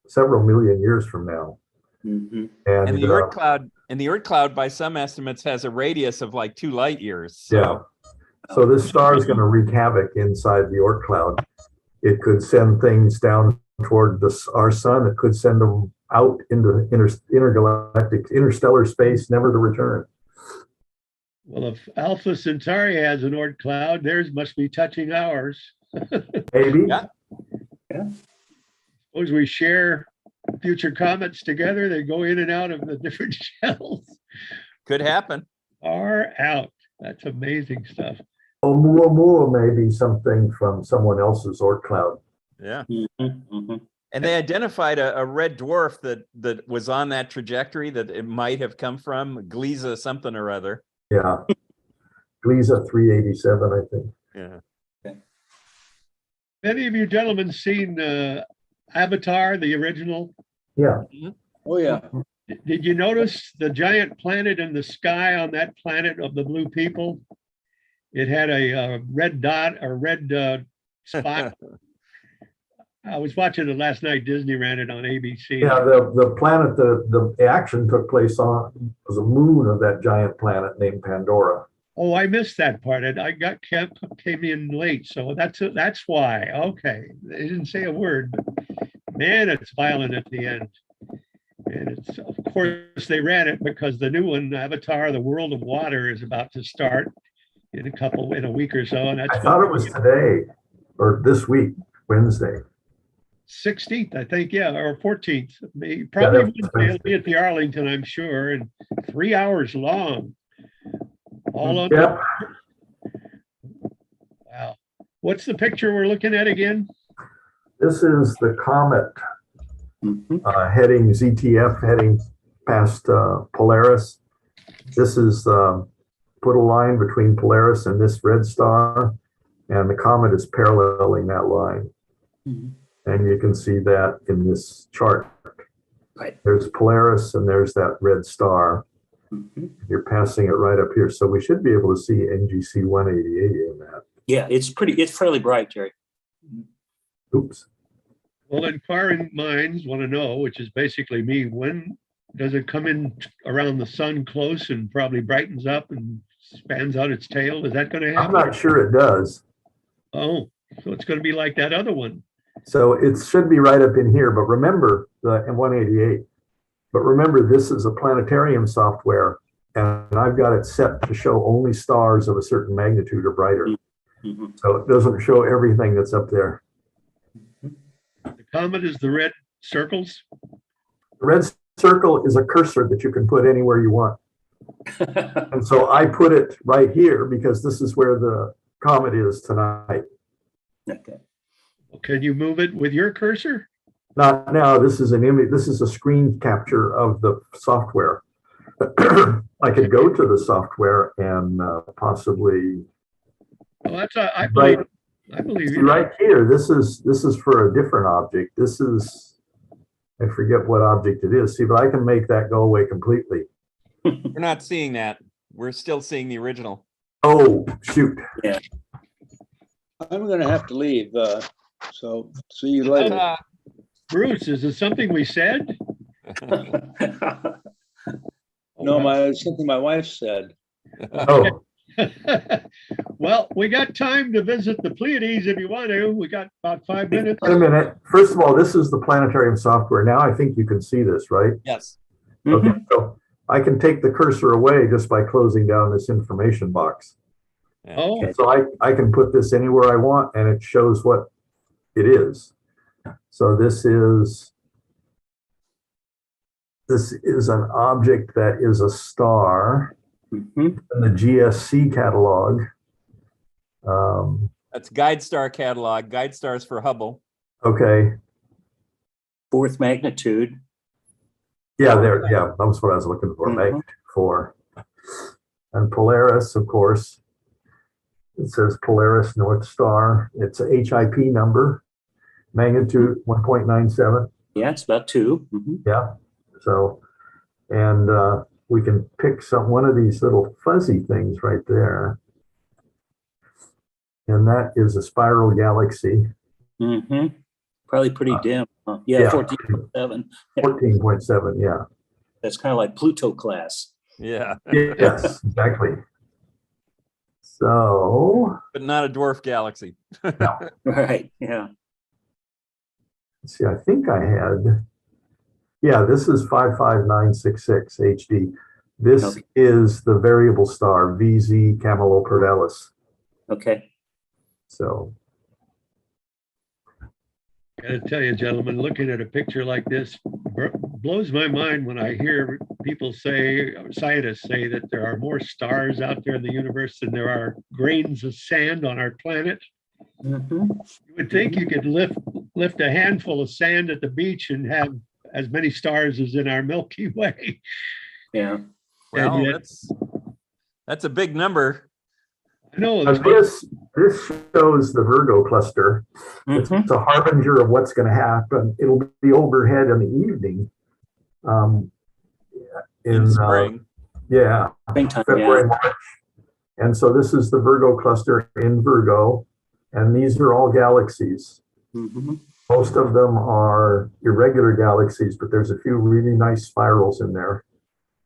several million years from now. And the Oort cloud, by some estimates, has a radius of like 2 light years. So. Yeah. So this star is going to wreak havoc inside the Oort cloud. It could send things down toward our sun. It could send them out into interstellar space, never to return. Well, if Alpha Centauri has an Oort cloud, theirs must be touching ours. Maybe. Yeah. Suppose we share future comets together, they go in and out of the different shells. Could happen. Far out. That's amazing stuff. Oumuamua may be something from someone else's Oort cloud. Yeah. And they identified a red dwarf that was on that trajectory that it might have come from, Gliese something or other. Yeah. Gliese 387, I think. Yeah. Any of you gentlemen seen Avatar, the original? Yeah. Oh, yeah. Did you notice the giant planet in the sky on that planet of the blue people? It had a red dot or red spot. I was watching it last night. Disney ran it on ABC. Yeah, the planet, the action took place on was a moon of that giant planet named Pandora. Oh, I missed that part. I came in late, so that's why. Okay, they didn't say a word, but man, it's violent at the end. And it's, of course, they ran it because the new one, Avatar: The World of Water, is about to start. in a week or so, and that's I thought it was today or this week, Wednesday. 16th, I think, yeah, or 14th. Yeah, Probably that's Wednesday. It'll be at the Arlington, I'm sure, and 3 hours long. All on. Yep. Wow. What's the picture we're looking at again? This is the comet heading ZTF, heading past Polaris. This is put a line between Polaris and this red star, and the comet is paralleling that line. And you can see that in this chart. Right. There's Polaris and there's that red star. You're passing it right up here. So we should be able to see NGC 188 in that. Yeah, it's fairly bright, Jerry. Oops. Well, inquiring minds want to know, which is basically me, when does it come in around the sun close and probably brightens up and spans out its tail? Is that going to happen? I'm not sure it does. Oh, so it's going to be like that other one. So it should be right up in here, but remember the 188. But remember, this is a planetarium software, and I've got it set to show only stars of a certain magnitude or brighter. So it doesn't show everything that's up there. The comet is the red circles. The red circle is a cursor that you can put anywhere you want. And so I put it right here because this is where the comet is tonight. Okay. Can you move it with your cursor? Not now. This is an image. This is a screen capture of the software. I could go to the software and possibly. Well, that's I believe. I believe you. Right here. This is for a different object. This is. I forget what object it is. See, but I can make that go away completely. We're not seeing that. We're still seeing the original. Oh, shoot. Yeah. I'm going to have to leave. So see you later. Bruce, is it something we said? No, it's something my wife said. Oh, Well, we got time to visit the Pleiades if you want to. We got about 5 minutes. wait a minute. First of all, this is the planetarium software. Now I think you can see this, right? Yes. Okay, so I can take the cursor away just by closing down this information box. Oh, So I can put this anywhere I want and it shows what it is. So this is an object that is a star in the GSC catalog. That's Guide Star catalog. Guide Stars for Hubble. Okay. Fourth magnitude. Yeah, there. Yeah, that was what I was looking for. Magnitude 4. And Polaris, of course. It says Polaris North Star. It's a HIP number, magnitude 1.97. Yeah, it's about 2. Yeah. So, and we can pick one of these little fuzzy things right there. And that is a spiral galaxy. Probably pretty dim. Huh? Yeah, Yeah. 14.7. 14.7, yeah. That's kind of like Pluto class. Yeah. Yes, exactly. So, But not a dwarf galaxy. Right. Yeah. let's see, I think I had, yeah, this is 55966 HD. This Okay. is the variable star, VZ Camelopardalis. Okay. So, I gotta tell you, gentlemen, looking at a picture like this blows my mind when I hear people say, scientists say, that there are more stars out there in the universe than there are grains of sand on our planet. You would think you could lift a handful of sand at the beach and have as many stars as in our Milky Way. Yeah. Well, And yet- that's a big number. I know. this shows the Virgo cluster. It's a harbinger of what's going to happen. It'll be overhead in the evening. In spring. Yeah, Springtime, February, yeah. March. And so this is the Virgo cluster in Virgo, and these are all galaxies. Most of them are irregular galaxies, but there's a few really nice spirals in there.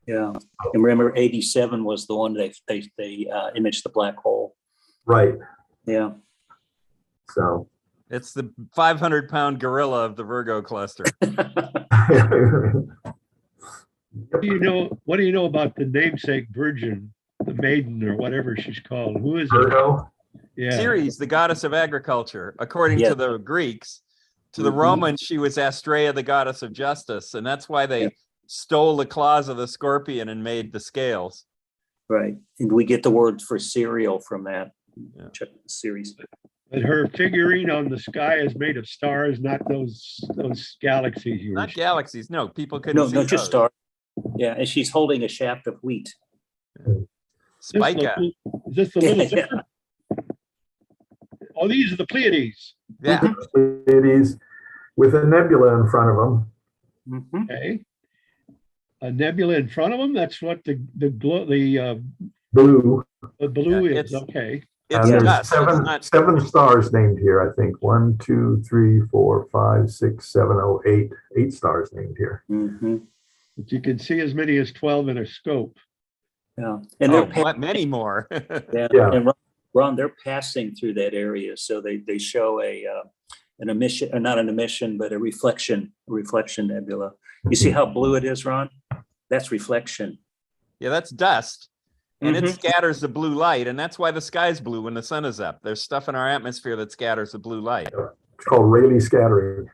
Yeah. And remember, 87 was the one they imaged the black hole. Right. Yeah. So. It's the 500-pound gorilla of the Virgo cluster. What do you know about the namesake Virgin the maiden or whatever she's called. Who is it? Virgo. Yeah. Ceres, the goddess of agriculture, according Yeah. to the Greeks. To the Mhm. Romans, she was Astrea, the goddess of justice, and that's why they Yeah. stole the claws of the scorpion and made the scales. Right. And we get the word for cereal from that. Yeah. Check the series. But her figurine on the sky is made of stars, not those galaxies you were. Not galaxies, no, people couldn't No, see no, just those. star. Yeah, and she's holding a shaft of wheat. Spica. Is this the little Yeah. dipper? Oh, these are the Pleiades. Yeah, Pleiades with a nebula in front of them. Mhm. Okay. A nebula in front of them. That's what the Blue. blue Yeah, is. Okay. it's And there's dust. It's not, seven stars named here, I think. 1, 2, 3, 4, 5, 6, 7, 8. 8 stars named here. Mhm. But you can see as many as 12 in a scope. Yeah, and they're oh, many more. yeah. Yeah. And Ron, they're passing through that area, so they show an emission, or not an emission, but a reflection nebula. You see how blue it is, Ron? That's reflection. Yeah, that's dust. And it Mhm. scatters the blue light, and that's why the sky's blue when the sun is up. There's stuff in our atmosphere that scatters the blue light. It's called Rayleigh scattering.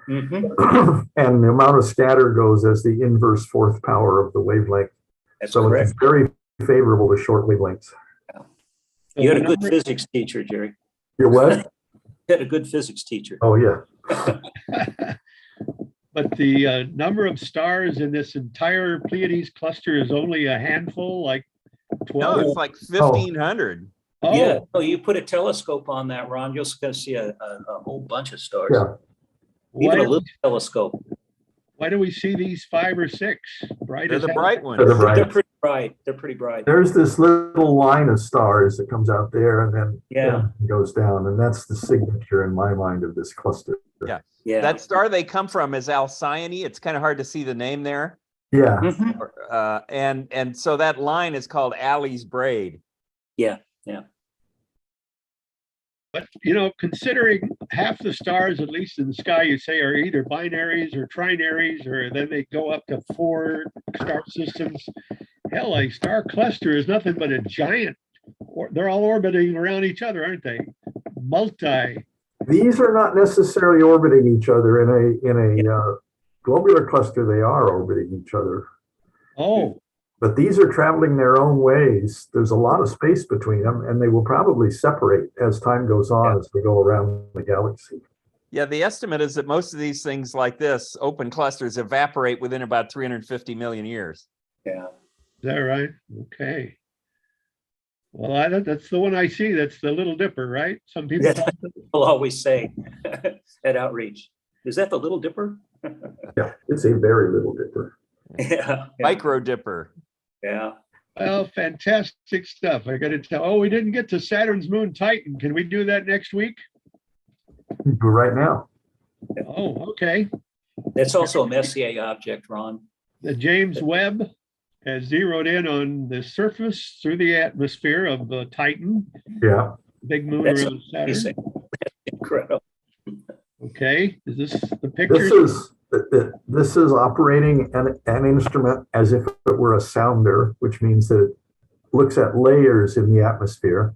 Mhm. And the amount of scatter goes as the inverse fourth power of the wavelength. That's So correct. it's very favorable to short wavelengths. You had a The good number- physics teacher, Jerry. You're what? You had a good physics teacher. Oh, yeah. But the number of stars in this entire Pleiades cluster is only a handful, like No, 12. it's like 1,500. Oh, Yeah, oh, you put a telescope on that, Ron, you're going to see a whole bunch of stars. Yeah. why, Even a do, little telescope. why do we see these 5 or 6 bright They're as the hell? bright They're ones. the They're bright. pretty bright. They're pretty bright. There's this little line of stars that comes out there and then Yeah. goes down. And that's the signature in my mind of this cluster. Yeah. That star they come from is Alcyone. It's kind of hard to see the name there. Yeah. Mhm. And so that line is called Alley's braid. Yeah. But, considering half the stars, at least in the sky, you say are either binaries or trinaries, or then they go up to 4 star systems. Hell, a star cluster is nothing but a giant, they're all orbiting around each other, aren't they? Multi. These are not necessarily orbiting each other in a globular cluster. They are orbiting each other, Oh, but these are traveling their own ways. There's a lot of space between them, and they will probably separate as time goes on as they go around the galaxy. Yeah, the estimate is that most of these things like this, open clusters, evaporate within about 350 million years. Yeah. is that right? Okay. Well, that's the one I see. That's the Little Dipper, right? Some people. That's what people always say at outreach. Is that the Little Dipper? Yeah, it's a very little dipper. Yeah. Micro dipper. Yeah. Well, fantastic stuff. I got to tell. Oh, we didn't get to Saturn's moon Titan. Can we do that next week? Right now. Oh, okay. That's also a Messier object, Ron. The James Webb has zeroed in on the surface through the atmosphere of Titan, Yeah. big moon That's around He Saturn. said, incredible. Okay, is this the picture? This is operating an instrument as if it were a sounder, which means that it looks at layers in the atmosphere.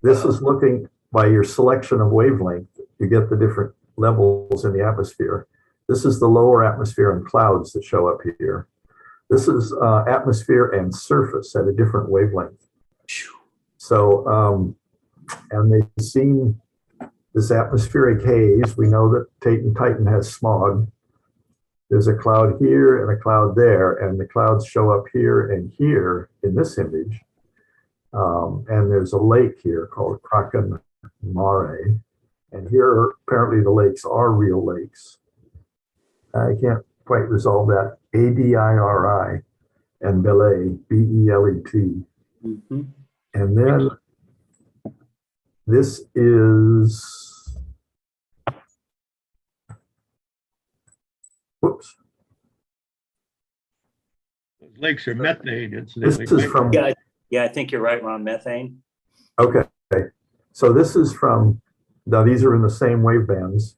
This is looking by your selection of wavelength. You get the different levels in the atmosphere. This is the lower atmosphere and clouds that show up here. This is atmosphere and surface at a different wavelength. So, and they've seen this atmospheric haze. We know that Titan has smog. There's a cloud here and a cloud there, and the clouds show up here and here in this image. And there's a lake here called Kraken Mare. And here, apparently the lakes are real lakes. I can't quite resolve that. ADIRI and Belay, BELET. Mhm. And then this is, whoops, Lakes are methane, this incidentally. is right? from, Yeah, I think you're right, Ron. Methane. okay. So this is from, now these are in the same wave bands,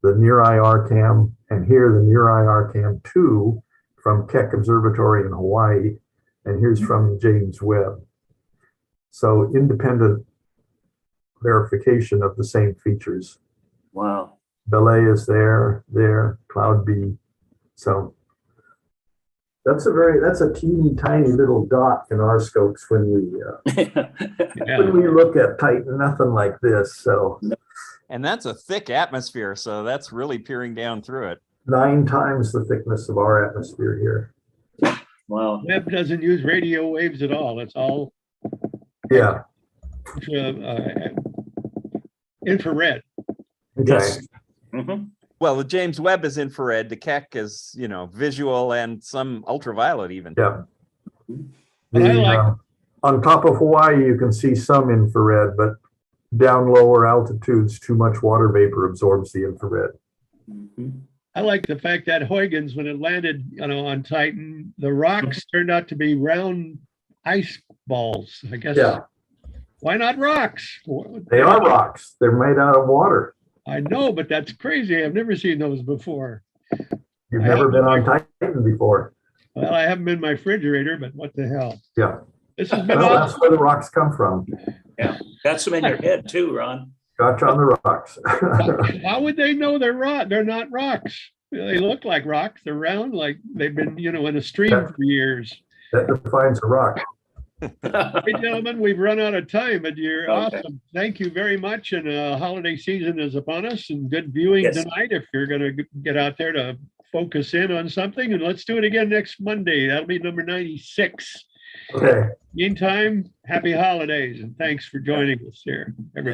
the Near IR Cam, and here the Near IR Cam 2 from Keck Observatory in Hawaii, and here's from James Webb. So independent verification of the same features. Wow. Belay is there, Cloud B. So that's a teeny tiny little dot in our scopes when we Yeah. look at Titan, nothing like this. So And that's a thick atmosphere, so that's really peering down through it. 9 times the thickness of our atmosphere here. Wow. Webb doesn't use radio waves at all. It's all Yeah. infrared. Okay. Yes. Mhm. Well, the James Webb is infrared. The Keck is, visual and some ultraviolet even. Yeah. But I like- On top of Hawaii, you can see some infrared, but down lower altitudes, too much water vapor absorbs the infrared. Mhm. I like the fact that Huygens, when it landed, on Titan, the rocks turned out to be round ice balls. I guess. Yeah, Why not rocks? they are rocks. They're made out of water. I know, but that's crazy. I've never seen those before. You've I never have been them. on Titan before. Well, I haven't been in my refrigerator, but what the hell? Yeah. This has been Well, awesome. that's where the rocks come from. Got some in your head too, Ron. Gotcha on the rocks. How would they know they're rock? They're not rocks. They look like rocks. They're round, like they've been, in a stream Yeah. for years. That defines a rock. Hey, gentlemen, we've run out of time, but you're Okay. awesome. Thank you very much. And holiday season is upon us, and good viewing Yes. tonight if you're going to get out there to focus in on something. And let's do it again next Monday. That'll be number 96. Okay. Meantime, happy holidays and thanks for joining us here, everybody.